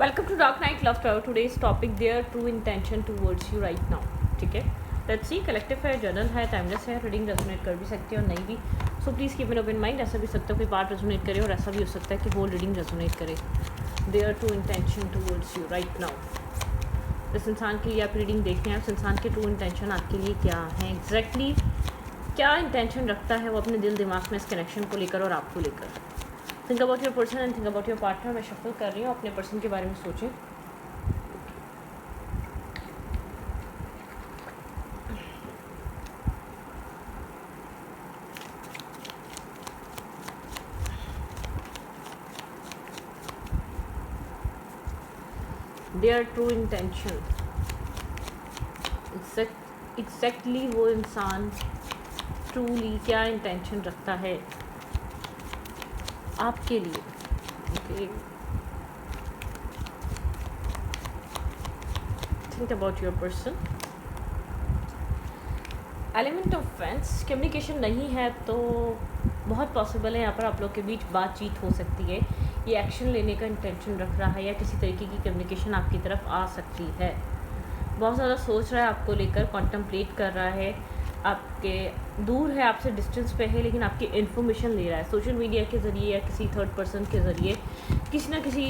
Welcome to dark night love travel today's topic their true intention towards you right now. ठीक है, let's see. Collective है, journal है, timeless है. Reading resonate कर भी सकती है और नहीं भी. So please keep an open mind. ऐसा भी सकता है कोई पार्ट रेजोनेट करे और ऐसा भी हो सकता है कि होल रीडिंग रेजोनेट करे. Their true intention towards you right now. इस इंसान के लिए आप रीडिंग देखते हैं, उस इंसान के ट्रू इंटेंशन आपके लिए क्या है एग्जैक्टली. क्या इंटेंशन रखता है वो अपने दिल दिमाग में इस कनेक्शन को लेकर और आपको लेकर. Think about your person and think about your partner. मैं शफल कर रही हूँ, अपने पर्सन के बारे में सोचें. देयर ट्रू इंटेंशन एग्जैक्टली वो इंसान ट्रूली क्या इंटेंशन रखता है आपके लिए. Okay, think about your person. Element of fence. Communication नहीं है तो बहुत पॉसिबल है यहाँ पर आप लोग के बीच बातचीत हो सकती है. ये एक्शन लेने का इंटेंशन रख रहा है या किसी तरीके की कम्युनिकेशन आपकी तरफ आ सकती है. बहुत ज़्यादा सोच रहा है आपको लेकर, कॉन्टम्पलेट कर रहा है. आपके दूर है, आपसे डिस्टेंस पे है, लेकिन आपकी इन्फॉर्मेशन ले रहा है सोशल मीडिया के ज़रिए या किसी थर्ड पर्सन के ज़रिए. किसी ना किसी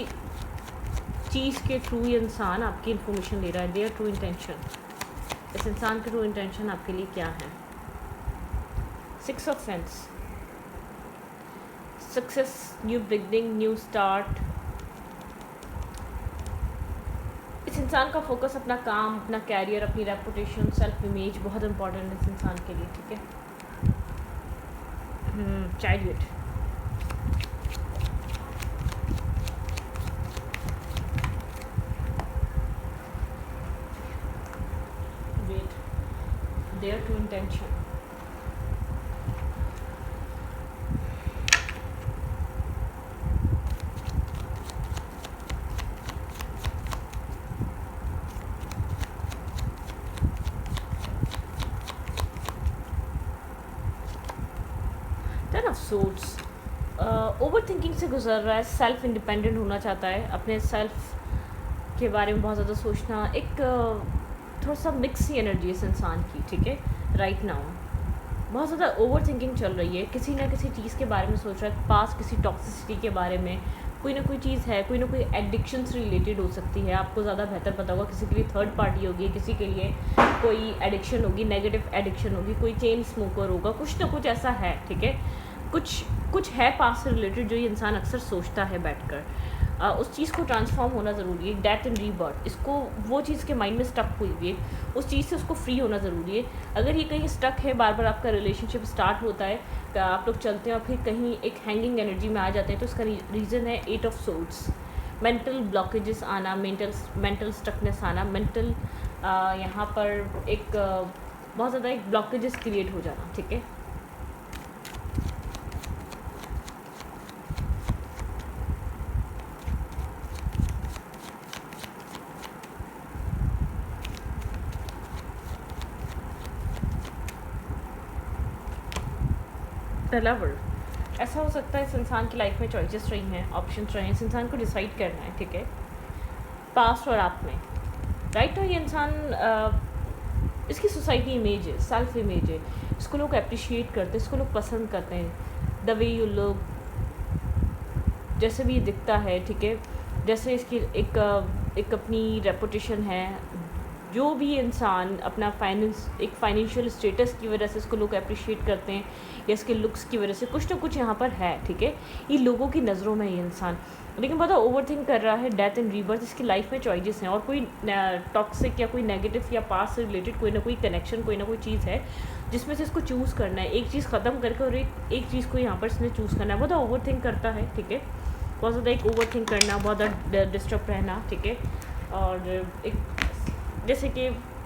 चीज़ के थ्रू ये इंसान आपकी इन्फॉर्मेशन ले रहा है. Their true intention. इस इंसान की ट्रू इंटेंशन आपके लिए क्या है. 6 of fence. Success, new beginning, new start. इस इंसान का फोकस अपना काम, अपना कैरियर, अपनी रेपुटेशन, सेल्फ इमेज बहुत इंपॉर्टेंट है इस इंसान के लिए. ठीक है. Child. Wait. Their true intention. Ten of swords. Overthinking से गुजर रहा है. सेल्फ इंडिपेंडेंट होना चाहता है. अपने सेल्फ के बारे में बहुत ज़्यादा सोचना. एक थोड़ा सा मिक्स सी एनर्जी है इस इंसान की. ठीक है, राइट नाउ बहुत ज़्यादा ओवर थिंकिंग चल रही है. किसी ना किसी चीज़ के बारे में सोच रहा है. पास किसी टॉक्सिसिटी के बारे में कोई ना कोई चीज़ है, कोई ना कोई एडिक्शन से रिलेटेड हो सकती है. आपको ज़्यादा बेहतर पता होगा. किसी के लिए थर्ड पार्टी होगी, किसी के लिए कोई एडिक्शन होगी, नेगेटिव एडिक्शन होगी, कोई चेन स्मोकर होगा. कुछ ना कुछ ऐसा है. ठीक है, कुछ है पास से रिलेटेड जो ये इंसान अक्सर सोचता है बैठकर. उस चीज़ को ट्रांसफॉर्म होना ज़रूरी है. डेथ एंड रीबर्थ, इसको वो चीज़ के माइंड में स्टक हुई हुई है, उस चीज़ से उसको फ्री होना ज़रूरी है. अगर ये कहीं स्टक है, बार बार आपका रिलेशनशिप स्टार्ट होता है, आप लोग चलते हैं और फिर कहीं एक हैंगिंग एनर्जी में आ जाते हैं, तो इसका रीज़न है 8 ऑफ सोर्ड्स. मेंटल ब्लॉकेजेस आना, मेंटल स्टकनेस आना, मेंटल यहाँ पर एक बहुत ज़्यादा एक ब्लॉकेजेस क्रिएट हो जाना. ठीक है. The lover. ऐसा हो सकता है इस इंसान की लाइफ में चॉइसेस रही हैं, ऑप्शंस रहे हैं. इस इंसान को डिसाइड करना है. ठीक है, पास्ट और आप में. राइट तो ये इंसान इसकी सोसाइटी इमेज है, सेल्फ इमेज है. इसको लोग अप्रिशिएट करते हैं, इसको लोग पसंद करते हैं. द वे यू लुक, जैसे भी ये दिखता है. ठीक है, जैसे इसकी एक अपनी रेपुटेशन है. जो भी इंसान अपना एक फाइनेंशियल स्टेटस की वजह से इसको लोग अप्रिशिएट करते हैं या इसके लुक्स की वजह से कुछ ना कुछ यहाँ पर है. ठीक है, ये लोगों की नज़रों में ये इंसान, लेकिन बहुत ओवर थिंक कर रहा है. डेथ एंड रीबर्थ, इसकी लाइफ में चॉइसेस हैं और कोई टॉक्सिक या कोई नेगेटिव या पास्ट से रिलेटेड कोई ना कोई कनेक्शन, कोई ना कोई चीज़ है जिसमें से इसको चूज़ करना है. एक चीज़ ख़त्म करके और एक चीज़ को यहाँ पर इसने चूज़ करना है. बहुत ओवर थिंक करता है. ठीक है, बहुत ज़्यादा एक ओवर थिंक करना, बहुत ज़्यादा डिस्टर्ब रहना. ठीक है, और एक जैसे कि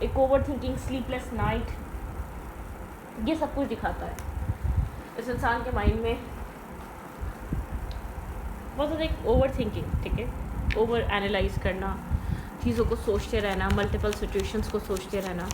एक ओवर थिंकिंग, स्लीपलेस नाइट, ये सब कुछ दिखाता है इस इंसान के माइंड में. बहुत ज़्यादा एक ओवर थिंकिंग. ठीक है, ओवर एनालाइज करना, चीज़ों को सोचते रहना, मल्टीपल सिचुएशंस को सोचते रहना.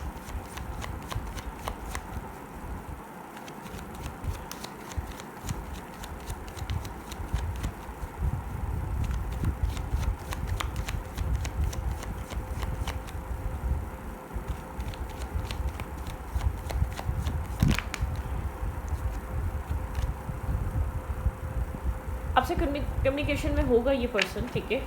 आपसे कम्युनिकेशन में होगा ये पर्सन, ठीक है,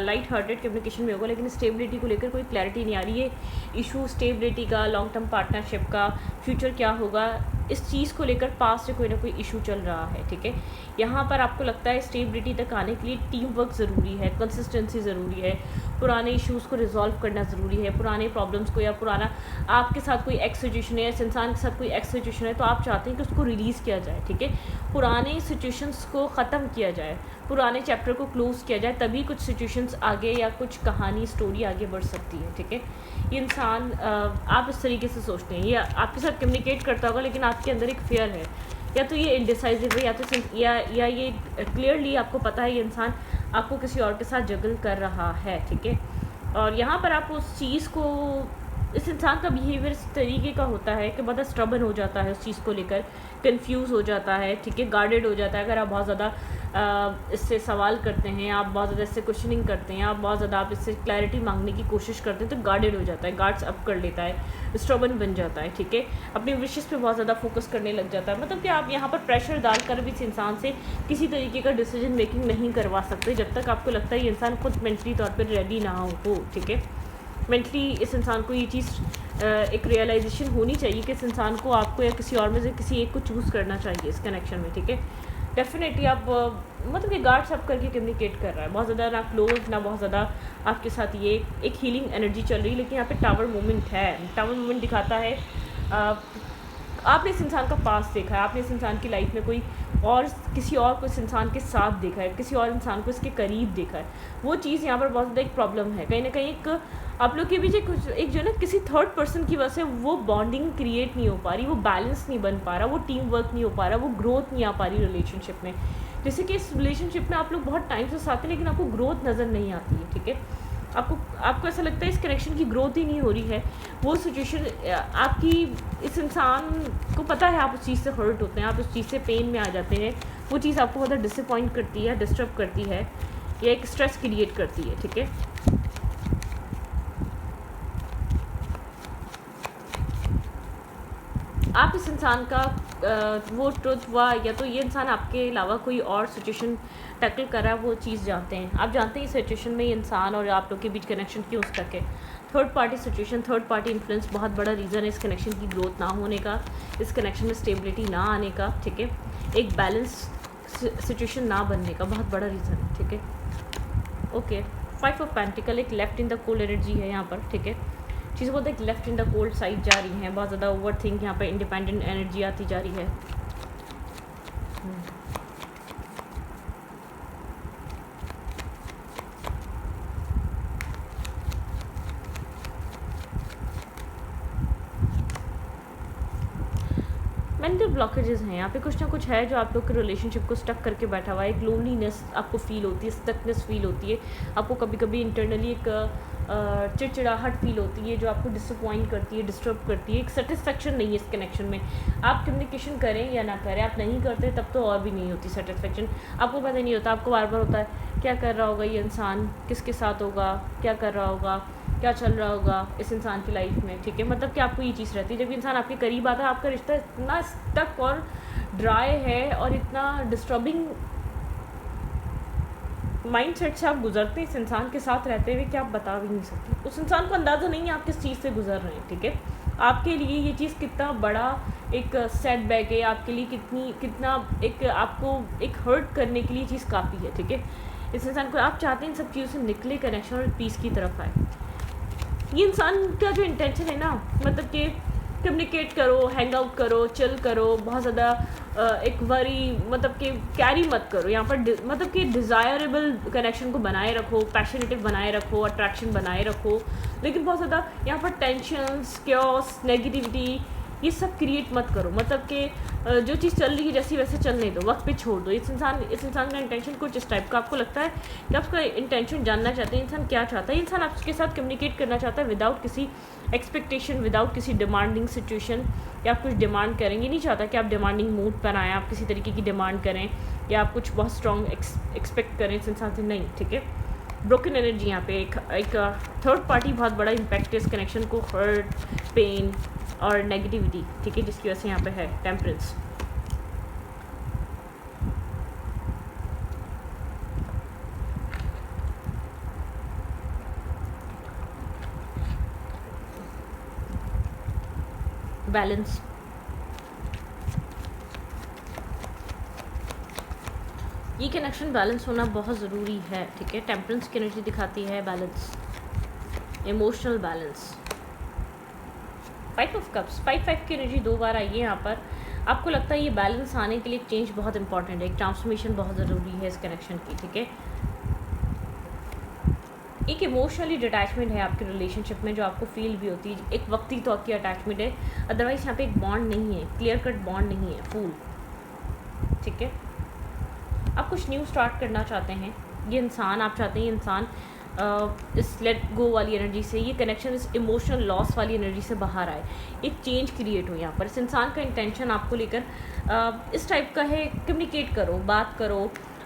लाइट हार्टेड कम्युनिकेशन में होगा, लेकिन स्टेबिलिटी को लेकर कोई क्लैरिटी नहीं आ रही है। इशू स्टेबिलिटी का, लॉन्ग टर्म पार्टनरशिप का, फ्यूचर क्या होगा, इस चीज़ को लेकर पास से कोई ना कोई इशू चल रहा है, ठीक है। यहाँ पर आपको लगता है स्टेबिलिटी तक आने के लिए टीम वर्क ज़रूरी है, कंसिस्टेंसी ज़रूरी है, पुराने इश्यूज़ को रिजॉल्व करना ज़रूरी है, पुराने प्रॉब्लम्स को, या पुराना आपके साथ कोई एक्स सिचुएशन है, इस इंसान के साथ कोई एक्स सिचुएशन है, तो आप चाहते हैं कि उसको रिलीज़ किया जाए, ठीक है। पुराने सिचुएशंस को ख़त्म किया जाए, पुराने चैप्टर को क्लोज़ किया जाए, तभी कुछ सिचुएशंस आगे या कुछ कहानी स्टोरी आगे बढ़ सकती है, ठीक है। ये इंसान आप इस तरीके से सोचते हैं, ये आपके साथ कम्युनिकेट करता होगा, लेकिन आपके अंदर एक फेयर है, या तो ये इनडिसाइसिव है, या ये क्लियरली आपको पता है ये इंसान आपको किसी और के साथ जगल कर रहा है, ठीक है। और यहाँ पर आप उस चीज़ को, इस इंसान का बिहेवियर इस तरीके का होता है कि बहुत स्टबर्न हो जाता है उस चीज़ को लेकर, कंफ्यूज हो जाता है, ठीक है, गार्डेड हो जाता है। अगर आप बहुत ज़्यादा इससे सवाल करते हैं, आप बहुत ज़्यादा इससे क्वेश्चनिंग करते हैं, आप बहुत ज़्यादा आप इससे क्लैरिटी मांगने की कोशिश करते हैं, तो गार्डेड हो जाता है, गार्ड्स अप कर लेता है, स्टबर्न बन जाता है, ठीक है, अपने विशेस पे बहुत ज़्यादा फोकस करने लग जाता है। मतलब कि आप यहाँ पर प्रेशर डालकर भी इस इंसान से किसी तरीके का डिसीजन मेकिंग नहीं करवा सकते जब तक आपको लगता है ये इंसान खुद मेंटली तौर पर रेडी ना हो, ठीक है। मेंटली इस इंसान को ये चीज़ एक रियलाइजेशन होनी चाहिए कि इस इंसान को आपको या किसी और में से किसी एक को चूज़ करना चाहिए इस कनेक्शन में, ठीक है। डेफिनेटली आप मतलब कि गार्ड्स अप करके कम्युनिकेट कर रहा है, बहुत ज़्यादा ना क्लोज, ना बहुत ज़्यादा आपके साथ ये एक हीलिंग एनर्जी चल रही है। लेकिन यहाँ पे टावर मोमेंट है, टावर मोमेंट दिखाता है आपने इस इंसान का पास देखा है, आपने इस इंसान की लाइफ में कोई और किसी और को इस इंसान के साथ देखा है, किसी और इंसान को इसके करीब देखा है। वो चीज़ यहाँ पर बहुत ज़्यादा एक प्रॉब्लम है, कहीं ना कहीं एक आप लोग के बीच एक जो है ना किसी थर्ड पर्सन की वजह से वो बॉन्डिंग क्रिएट नहीं हो पा रही, वो बैलेंस नहीं बन पा रहा, वो टीम वर्क नहीं हो पा रहा, वो ग्रोथ नहीं आ पा रही रिलेशनशिप में। जैसे कि इस रिलेशनशिप में आप लोग बहुत टाइम से साथ हैं, लेकिन आपको ग्रोथ नज़र नहीं आती है, ठीक है। आपको ऐसा लगता है इस कनेक्शन की ग्रोथ ही नहीं हो रही है। वो सिचुएशन आपकी, इस इंसान को पता है आप उस चीज़ से हर्ट होते हैं, आप उस चीज़ से पेन में आ जाते हैं, वो चीज़ आपको बहुत डिसअपॉइंट करती है, डिस्टर्ब करती है, या एक स्ट्रेस क्रिएट करती है, ठीक है। आप इस इंसान का वो ट्रुथ हुआ, या तो ये इंसान आपके अलावा कोई और सिचुएशन टैकल कर रहा है, वो चीज़ जानते हैं, आप जानते हैं इस सिचुएशन में ये इंसान और आप लोग के बीच कनेक्शन क्यों स्टक है। Third party situation, third party influence बहुत बड़ा रीज़न है इस कनेक्शन की ग्रोथ ना होने का, इस कनेक्शन में स्टेबिलिटी ना आने का, ठीक है, एक बैलेंस सिचुएशन ना बनने का बहुत बड़ा रीज़न है, ठीक है। ओके, 5 ऑफ पेंटिकल एक left in the cold energy है यहाँ पर, ठीक है। चीज़ें बहुत एक left in the cold side जा रही हैं, बहुत ज़्यादा ओवर थिंक यहाँ पर इंडिपेंडेंट एनर्जी आती जा रही है। मेंटल ब्लॉकेजेस हैं यहाँ पे, कुछ ना कुछ है जो आप लोग के रिलेशनशिप को स्टक करके बैठा हुआ है। एक लोनलीनेस आपको फील होती है, स्टकनेस फील होती है, आपको कभी कभी इंटरनली एक चिड़चिड़ाहट फील होती है जो आपको डिसअपॉइंट करती है, डिस्टर्ब करती है। एक सेटिस्फेक्शन नहीं है इस कनेक्शन में, आप कम्युनिकेशन करें या ना करें, आप नहीं करते तब तो और भी नहीं होती सेटिस्फेक्शन। आपको पता नहीं होता, आपको बार बार होता है क्या कर रहा होगा ये इंसान, किसके साथ होगा, क्या कर रहा होगा, क्या चल रहा होगा इस इंसान की लाइफ में, ठीक है। मतलब कि आपको ये चीज़ रहती है जब इंसान आपके करीब आता है, आपका रिश्ता इतना स्टक और ड्राई है और इतना डिस्टर्बिंग माइंडसेट से आप गुजरते हैं इस इंसान के साथ रहते हुए कि आप बता भी नहीं सकते। उस इंसान को अंदाज़ा नहीं है आप किस चीज़ से गुजर रहे हैं, ठीक है। आपके लिए ये चीज़ कितना बड़ा एक सेटबैक है, आपके लिए कितना एक आपको एक हर्ट करने के लिए चीज़ काफ़ी है, ठीक है। इस इंसान को आप चाहते हैं इन सब चीज़ों से निकले, कनेक्शन और पीस की तरफ आए। ये इंसान का जो इंटेंशन है ना, मतलब कि कम्युनिकेट करो, हैंग आउट करो, चिल करो, बहुत ज़्यादा एक वरी मतलब कि कैरी मत करो यहाँ पर, मतलब कि डिज़ायरेबल कनेक्शन को बनाए रखो, पैशनेटिव बनाए रखो, अट्रैक्शन बनाए रखो, लेकिन बहुत ज़्यादा यहाँ पर टेंशन्स, क्योस, नेगेटिविटी ये सब क्रिएट मत करो। मतलब कि जो चीज़ चल रही है जैसी वैसे चलने दो, वक्त पे छोड़ दो। इस इंसान का इंटेंशन कुछ इस टाइप का, आपको लगता है कि आप उसका इंटेंशन जानना चाहते हैं, इंसान क्या चाहता है। इंसान आपके साथ कम्युनिकेट करना चाहता है विदाउट किसी एक्सपेक्टेशन, विदाउट किसी डिमांडिंग सिचुएशन, या आप कुछ डिमांड करेंगे, नहीं चाहता कि आप डिमांडिंग मूड पर आएँ, आप किसी तरीके की डिमांड करें या आप कुछ बहुत स्ट्रॉन्ग एक्सपेक्ट करें इस इंसान से, नहीं, ठीक है। ब्रोकन एनर्जी यहाँ पे एक थर्ड पार्टी बहुत बड़ा इम्पैक्ट है इस कनेक्शन को, हर्ट, पेन और नेगेटिविटी, ठीक है, जिसकी वजह से यहाँ पे है टेम्परेंस। बैलेंस। ये कनेक्शन बैलेंस होना बहुत ज़रूरी है, ठीक है। टेम्परेंस की एनर्जी दिखाती है balance, emotional balance. 5 of cups, 5 की एनर्जी 2 बार आई है यहाँ पर। आपको लगता है ये बैलेंस आने के लिए एक चेंज बहुत इंपॉर्टेंट है, एक ट्रांसफॉर्मेशन बहुत ज़रूरी है इस कनेक्शन की, ठीक है। एक इमोशनली डिटैचमेंट है आपके रिलेशनशिप में जो आपको फील भी होती है, एक वक्ती तौर की अटैचमेंट है, अदरवाइज यहाँ पे एक बॉन्ड नहीं है, क्लियर कट बॉन्ड नहीं है, फूल, ठीक है। आप कुछ न्यू स्टार्ट करना चाहते हैं, ये इंसान आप चाहते हैं, ये इंसान इस लेट गो वाली एनर्जी से, ये कनेक्शन इस इमोशनल लॉस वाली एनर्जी से बाहर आए, एक चेंज क्रिएट हो यहाँ पर। इस इंसान का इंटेंशन आपको लेकर इस टाइप का है, कम्युनिकेट करो, बात करो,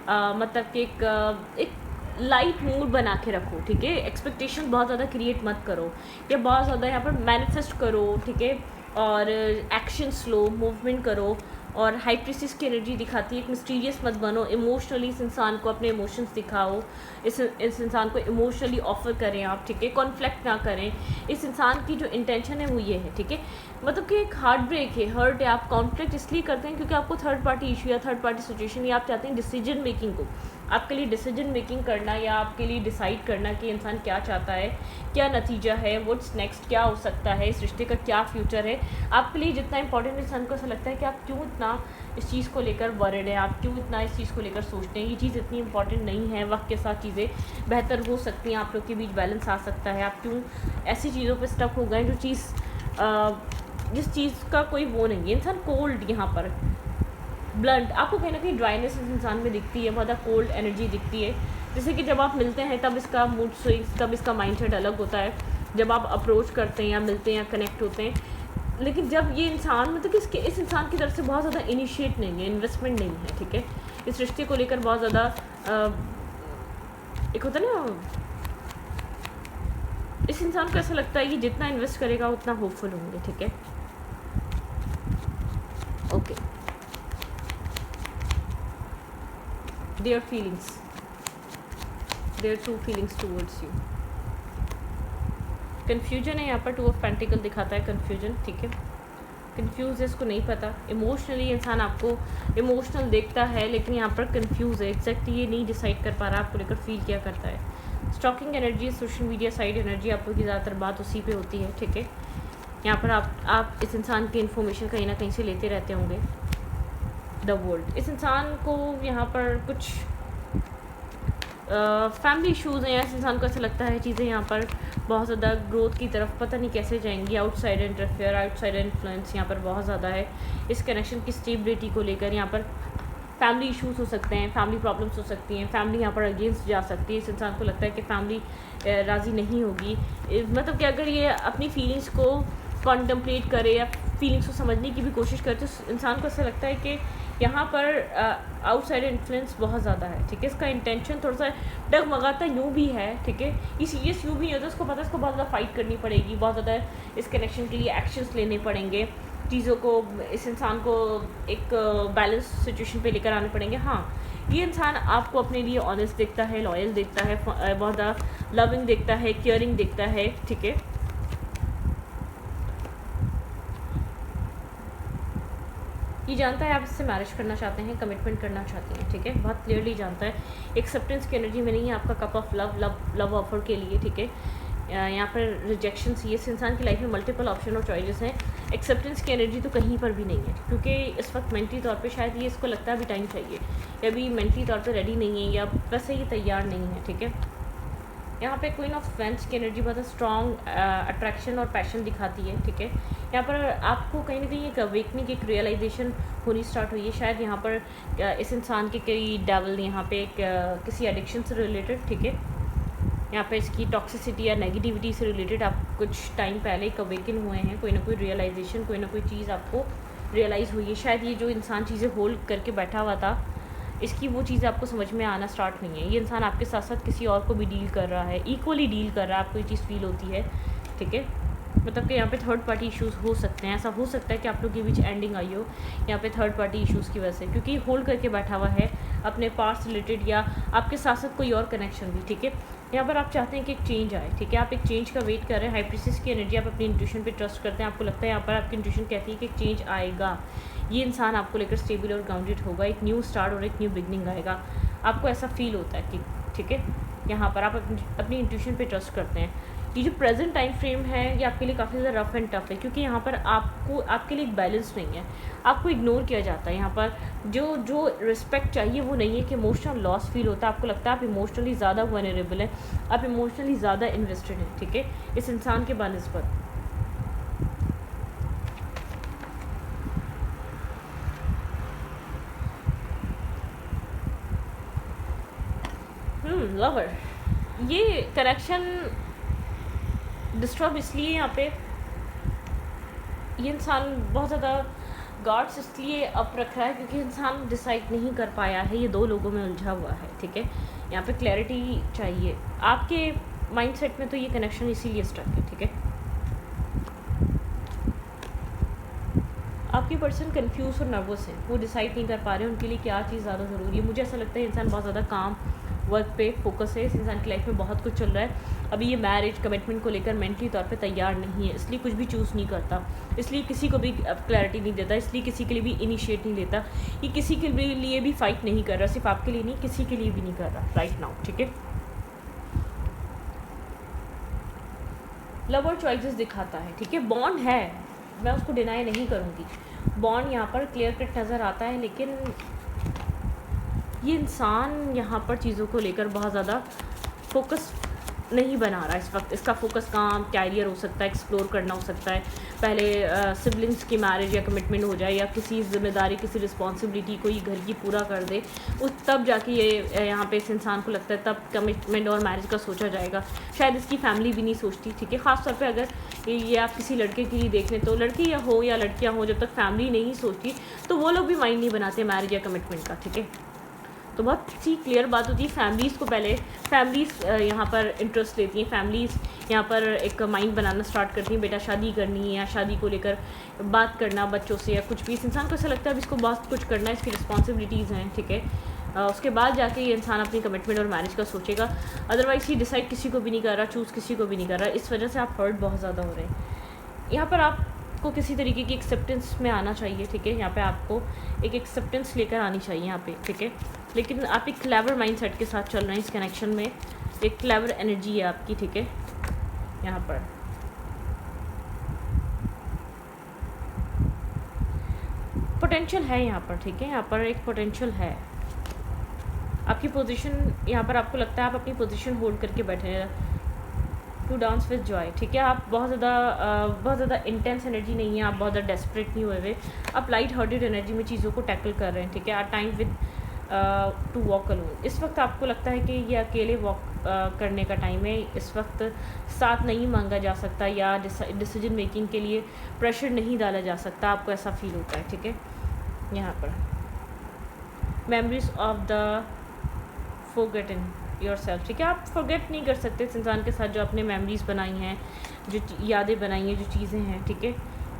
मतलब कि एक लाइट मूड बना के रखो, ठीक है। एक्सपेक्टेशन बहुत ज़्यादा क्रिएट मत करो या बहुत ज़्यादा यहाँ पर मैनिफेस्ट करो, ठीक है। और एक्शन स्लो मूवमेंट करो। और हाई प्रीस्टिस की एनर्जी दिखाती है, एक मिस्टीरियस मत बनो, इमोशनली इस इंसान को अपने इमोशंस दिखाओ, इस इंसान को इमोशनली ऑफर करें आप, ठीक है। कॉन्फ्लिक्ट ना करें। इस इंसान की जो इंटेंशन है वो ये है, ठीक है, मतलब कि एक हार्ट ब्रेक है, हर्ट है। आप कॉन्फ्लिक्ट इसलिए करते हैं क्योंकि आपको थर्ड पार्टी इशू या थर्ड पार्टी सिचुएशन, या आप चाहते हैं डिसीजन मेकिंग को, आपके लिए डिसीजन मेकिंग करना या आपके लिए डिसाइड करना कि इंसान क्या चाहता है, क्या नतीजा है, व्हाट्स नेक्स्ट, क्या हो सकता है, इस रिश्ते का क्या फ्यूचर है। आपके लिए जितना इंपॉर्टेंट इंसान को ऐसा लगता है कि आप क्यों इतना इस चीज़ को लेकर वरिड है, आप क्यों इतना इस चीज़ को लेकर सोचते हैं, ये चीज़ इतनी इंपॉर्टेंट नहीं है, वक्त के साथ चीज़ें बेहतर हो सकती हैं, आप लोग के बीच बैलेंस आ सकता है। आप क्यों ऐसी चीज़ों पर स्टक हो गए जो चीज़ जिस चीज़ का कोई वो नहीं है। इंसान कोल्ड, यहाँ पर ब्लंट, आपको कहीं ना कहीं ड्राइनेस इस इंसान में दिखती है, बहुत ज़्यादा कोल्ड एनर्जी दिखती है। जैसे कि जब आप मिलते हैं तब इसका मूड स्विंग्स, तब इसका माइंडसेट अलग होता है, जब आप अप्रोच करते हैं या मिलते हैं या कनेक्ट होते हैं। लेकिन जब ये इंसान, मतलब कि इस इंसान की तरफ से बहुत ज़्यादा इनिशिएट नहीं है, इन्वेस्टमेंट नहीं है, ठीक है। इस रिश्ते को लेकर बहुत ज़्यादा एक होता है ना, इस इंसान को ऐसा लगता है कि जितना इन्वेस्ट करेगा उतना होपफुल होंगे, ठीक है। Okay, their feelings, their true feelings towards you। Confusion है यहाँ पर, 2 ऑफ पेंटिकल दिखाता है कन्फ्यूजन, ठीक है। कन्फ्यूज है, इसको नहीं पता, इमोशनली इंसान आपको इमोशनल देखता है लेकिन यहाँ पर कन्फ्यूज है, एग्जैक्टली ये नहीं डिसाइड कर पा रहा आपको लेकर फील क्या करता है। Stalking energy, social media side energy, आप लोग की ज़्यादातर बात उसी पे होती है, ठीक है। यहाँ पर आप इस इंसान की इन्फॉर्मेशन कहीं ना कहीं से लेते रहते होंगे। द वर्ल्ड, इस इंसान को यहाँ पर कुछ फैमिली इश्यूज़ हैं, इस इंसान को ऐसा लगता है चीज़ें यहाँ पर बहुत ज़्यादा ग्रोथ की तरफ पता नहीं कैसे जाएंगी। आउटसाइड इंटरफेयर, आउटसाइड इन्फ्लुएंस यहाँ पर बहुत ज़्यादा है। इस कनेक्शन की स्टेबिलिटी को लेकर यहाँ पर फैमिली इश्यूज़ हो सकते हैं, फैमिली प्रॉब्लम्स हो सकती हैं, फैमिली यहाँ पर अगेंस्ट जा सकती है। इस इंसान को लगता है कि फैमिली राज़ी नहीं होगी, मतलब कि अगर ये अपनी फीलिंग्स को कॉन्टम्पलेट करे या फीलिंग्स को समझने की भी कोशिश करे तो इंसान को ऐसा लगता है कि यहाँ पर आउटसाइड इन्फ्लुएंस बहुत ज़्यादा है, ठीक है। इसका इंटेंशन थोड़ा सा डगमगाता यूँ भी है, ठीक है, ये सीरियस यूँ भी नहीं होता, इसको पता है इसको बहुत ज़्यादा फाइट करनी पड़ेगी, बहुत ज़्यादा इस कनेक्शन के लिए एक्शंस लेने पड़ेंगे, चीज़ों को, इस इंसान को एक बैलेंस सिचुएशन पे लेकर आने पड़ेंगे। हाँ, ये इंसान आपको अपने लिए ऑनेस्ट देखता है, लॉयल देखता है, बहुत ज़्यादा लविंग देखता है, केयरिंग देखता है, ठीक है। ये जानता है आप इससे मैरिज करना चाहते हैं, कमिटमेंट करना चाहते हैं, ठीक है, बहुत क्लियरली जानता है। एक्सेप्टेंस की एनर्जी में नहीं है, आपका कप ऑफ लव ऑफर के लिए, ठीक है। यहाँ पर रिजेक्शन, ये इस इंसान की लाइफ में मल्टीपल ऑप्शन और चॉइसेस हैं। एक्सेप्टेंस की एनर्जी तो कहीं पर भी नहीं है क्योंकि इस वक्त मेंटली तौर पे शायद ये इसको लगता है अभी टाइम चाहिए, या अभी मेंटली तौर पे रेडी नहीं है, या वैसे ही तैयार नहीं है, ठीक है। यहाँ पे क्वीन ऑफ वेंस की एनर्जी बहुत स्ट्रॉन्ग अट्रैक्शन और पैशन दिखाती है, ठीक है। यहाँ पर आपको कहीं ना कहीं एक अवेकनिंग, एक रियलाइजेशन होनी स्टार्ट हुई है। शायद यहाँ पर इस इंसान के कई डेवल यहाँ पे किसी एडिक्शन से रिलेटेड, ठीक है, यहाँ पे इसकी टॉक्सिसिटी या नेगेटिविटी से रिलेटेड आप कुछ टाइम पहले एक अवेकन हुए हैं, कोई ना कोई रियलाइजेशन, कोई ना कोई चीज़ आपको रियलाइज़ हुई है। शायद ये जो इंसान चीज़ें होल्ड करके बैठा हुआ था, इसकी वो चीज़ आपको समझ में आना स्टार्ट हुई है। ये इंसान आपके साथ साथ किसी और को भी डील कर रहा है, इक्वली डील कर रहा है, आपको ये चीज़ फील होती है, ठीक है। मतलब कि यहाँ पे थर्ड पार्टी इश्यूज़ हो सकते हैं, ऐसा हो सकता है कि आप लोग के बीच एंडिंग आई हो यहाँ पे थर्ड पार्टी इश्यूज़ की वजह से, क्योंकि होल्ड करके बैठा हुआ है अपने पास्ट रिलेटेड या आपके साथ साथ कोई और कनेक्शन भी, ठीक है। यहाँ पर आप चाहते हैं कि एक चेंज आए, ठीक है, आप एक चेंज का वेट कर रहे हैं। हाई प्रीस्टेस की एनर्जी, आप अपनी इंट्यूशन पे ट्रस्ट करते हैं, आपको लगता है यहाँ पर आपकी इंट्यूशन कहती है कि एक चेंज आएगा, ये इंसान आपको लेकर स्टेबल और ग्राउंडेड होगा, एक न्यू स्टार्ट और एक न्यू बिगनिंग आएगा, आपको ऐसा फील होता है कि ठीक है, यहाँ पर आप अपनी इंट्यूशन पे ट्रस्ट करते हैं। ये जो प्रेजेंट टाइम फ्रेम है ये आपके लिए काफ़ी ज़्यादा रफ एंड टफ है, क्योंकि यहाँ पर आपको आपके लिए एक बैलेंस नहीं है, आपको इग्नोर किया जाता है। यहाँ पर जो रिस्पेक्ट चाहिए वो नहीं है, कि इमोशनल लॉस फील होता है, आपको लगता है आप इमोशनली ज़्यादा वनरेबल हैं, आप इमोशनली ज़्यादा इन्वेस्टेड हैं, ठीक है, इस इंसान के बनस्बत। लवर, ये कनेक्शन डिस्टर्ब इसलिए यहाँ पे, ये इंसान बहुत ज़्यादा गार्ड्स इसलिए अप रख रहा है क्योंकि इंसान डिसाइड नहीं कर पाया है, ये दो लोगों में उलझा हुआ है, ठीक है, यहाँ पे क्लैरिटी चाहिए आपके माइंडसेट में, तो ये कनेक्शन इसीलिए स्टक है, ठीक है। आपके पर्सन कंफ्यूज और नर्वस हैं, वो डिसाइड नहीं कर पा रहे हैं उनके लिए क्या चीज़ ज़्यादा ज़रूरी है। मुझे ऐसा लगता है इंसान बहुत ज़्यादा काम वर्क पे फोकस है, इस इंसान की लाइफ में बहुत कुछ चल रहा है, अभी ये मैरिज कमिटमेंट को लेकर मेंटली तौर पे तैयार नहीं है, इसलिए कुछ भी चूज़ नहीं करता, इसलिए किसी को भी क्लैरिटी नहीं देता, इसलिए किसी के लिए भी इनिशिएट नहीं लेता, ये किसी के लिए भी फाइट नहीं कर रहा, सिर्फ आपके लिए नहीं, किसी के लिए भी नहीं कर रहा राइट नाउ, ठीक है। लव और चॉइसेस दिखाता है, ठीक है, बॉन्ड है, मैं उसको डिनाई नहीं करूँगी, बॉन्ड यहाँ पर क्लियर कट नज़र आता है, लेकिन ये इंसान यहाँ पर चीज़ों को लेकर बहुत ज़्यादा फोकस नहीं बना रहा इस वक्त। इसका फोकस काम कैरियर हो सकता है, एक्सप्लोर करना हो सकता है, पहले सिबलिंग्स की मैरिज या कमिटमेंट हो जाए, या किसी जिम्मेदारी किसी रिस्पॉन्सिबिलिटी को ये घर की पूरा कर दे, उस तब जाके ये यहाँ पे इस इंसान को लगता है तब कमिटमेंट और मैरिज का सोचा जाएगा। शायद इसकी फैमिली भी नहीं सोचती, ठीक है, ख़ासतौर पे अगर ये आप किसी लड़के के लिए देख लें, तो लड़की या हो या लड़कियाँ हो, जब तक फैमिली नहीं सोचती तो वो लोग भी माइंड नहीं बनाते मैरिज या कमिटमेंट का, ठीक है। तो बहुत सी क्लियर बात होती है, फैमिलीज़ को पहले फैमिलीज़ यहाँ पर इंटरेस्ट लेती हैं, फैमिलीज़ यहाँ पर एक माइंड बनाना स्टार्ट करती हैं, बेटा शादी करनी है, या शादी को लेकर बात करना बच्चों से या कुछ भी, इस इंसान को ऐसा लगता है अब इसको बहुत कुछ करना है, इसकी रिस्पॉन्सिबिलिटीज़ हैं, ठीक है। उसके बाद जाके ये इंसान अपनी कमिटमेंट और मैरिज का सोचेगा, अदरवाइज़ ये डिसाइड किसी को भी नहीं कर रहा, चूज़ किसी को भी नहीं कर रहा, इस वजह से आप हर्ट बहुत ज़्यादा हो रहे हैं। यहाँ पर आपको किसी तरीके की एक्सेप्टेंस में आना चाहिए, ठीक है, यहाँ पे आपको एक एक्सेप्टेंस लेकर आनी चाहिए यहाँ पे, ठीक है, लेकिन आप एक क्लेवर माइंडसेट के साथ चल रहे हैं इस कनेक्शन में, एक क्लेवर एनर्जी है आपकी, ठीक है, यहाँ पर पोटेंशियल है, यहाँ पर ठीक है, यहाँ पर एक पोटेंशियल है, आपकी पोजीशन यहाँ पर आपको लगता है आप अपनी पोजीशन होल्ड करके बैठे हैं, टू डांस विद जॉय, ठीक है, आप बहुत ज़्यादा इंटेंस एनर्जी नहीं है, आप बहुत ज़्यादा डेस्परेट नहीं हुए हुए, आप लाइट हार्टेड एनर्जी में चीज़ों को टैकल कर रहे हैं, ठीक है, आप time with two walk alone, इस वक्त आपको लगता है कि ये अकेले वॉक करने का टाइम है, इस वक्त साथ नहीं मांगा जा सकता, या डिसीजन मेकिंग के लिए प्रेशर नहीं डाला जा सकता, आपको ऐसा फील होता है, ठीक है। यहाँ पर memories of the forgotten yourself, ठीक है, आप फॉरगेट नहीं कर सकते इस इंसान के साथ जो आपने मेमोरीज़ बनाई हैं, जो यादें बनाई हैं, जो चीज़ें हैं, ठीक है।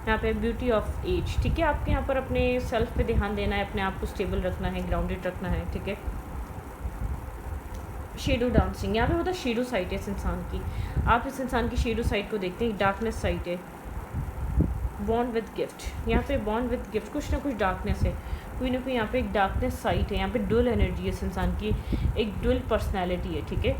यहाँ पे ब्यूटी ऑफ एज, ठीक है, आपके यहाँ पर अपने सेल्फ पे ध्यान देना है, अपने आप को स्टेबल रखना है, ग्राउंडेड रखना है, ठीक है। शेडो डांसिंग, यहाँ पे होता है शेडो साइड है इस इंसान की, आप इस इंसान की शेडो साइड को देखते हैं, डार्कनेस साइड है। बॉन्ड विद गिफ्ट, यहाँ पे बॉन्ड विद गिफ्ट, कुछ ना कुछ डार्कनेस है, कोई ना कोई यहाँ पे एक डार्कनेस साइड है, यहाँ पे डुअल एनर्जी है इस इंसान की, एक डुअल पर्सनैलिटी है, ठीक है।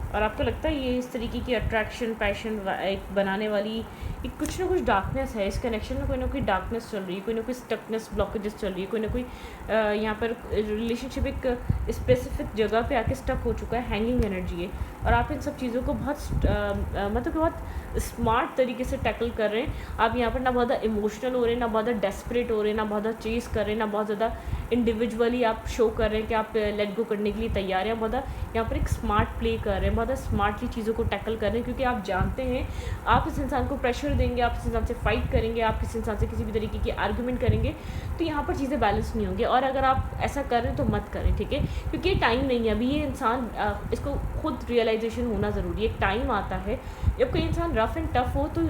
और आपको लगता है ये इस तरीके की अट्रैक्शन पैशन एक बनाने वाली एक कुछ ना कुछ डार्कनेस है इस कनेक्शन में, कोई ना कोई डार्कनेस चल रही है, कोई ना कोई स्टकनेस ब्लॉकेजेस चल रही है, कोई ना कोई यहाँ पर रिलेशनशिप एक स्पेसिफिक जगह पे आके स्टक हो चुका है, हैंगिंग एनर्जी है, और आप इन सब चीज़ों को बहुत मतलब बहुत स्मार्ट तरीके से टैकल कर रहे हैं। आप यहाँ पर ना बहुत ज़्यादा इमोशनल हो रहे हैं, ना बहुत ज़्यादा डेस्परेट हो रहे हैं, ना बहुत ज़्यादा चेस कर रहे हैं, ना बहुत ज़्यादा इंडिविजुअली आप शो कर रहे हैं कि आप लेट गो करने के लिए तैयार हैं, बहुत ज़्यादा यहाँ पर एक स्मार्ट प्ले कर रहे हैं, बहुत ज़्यादा स्मार्टली चीज़ों को टैकल कर रहे हैं, क्योंकि आप जानते हैं आप इस इंसान को प्रेशर देंगे, आप इस इंसान से फाइट करेंगे, आप इस इंसान से किसी भी तरीके की आर्गूमेंट करेंगे तो यहाँ पर चीज़ें बैलेंस नहीं होंगी, और अगर आप ऐसा कर रहे हैं तो मत करें, ठीक है, क्योंकि ये टाइम नहीं है अभी, ये इंसान इसको खुद रियलाइजेशन होना ज़रूरी है, एक टाइम आता है जब कोई इंसान रफ एंड टफ हो तो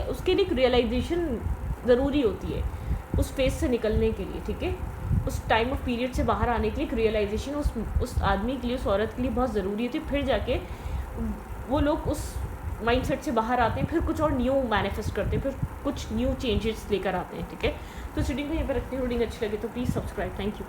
उसके लिए एक रियलाइजेशन ज़रूरी होती है उस फेज से निकलने के लिए, ठीक है। उस टाइम ऑफ पीरियड से बाहर आने के लिए एक रियलाइजेशन उस आदमी के लिए, उस औरत के लिए बहुत ज़रूरी थी। फिर जाके वो लोग उस माइंडसेट से बाहर आते हैं, फिर कुछ और न्यू मैनिफेस्ट करते हैं, फिर कुछ न्यू चेंजेस लेकर आते हैं। ठीक है, तो रीडिंग को यहाँ पर रखते हैं। रीडिंग अच्छी लगे तो प्लीज़ सब्सक्राइब। Thank you.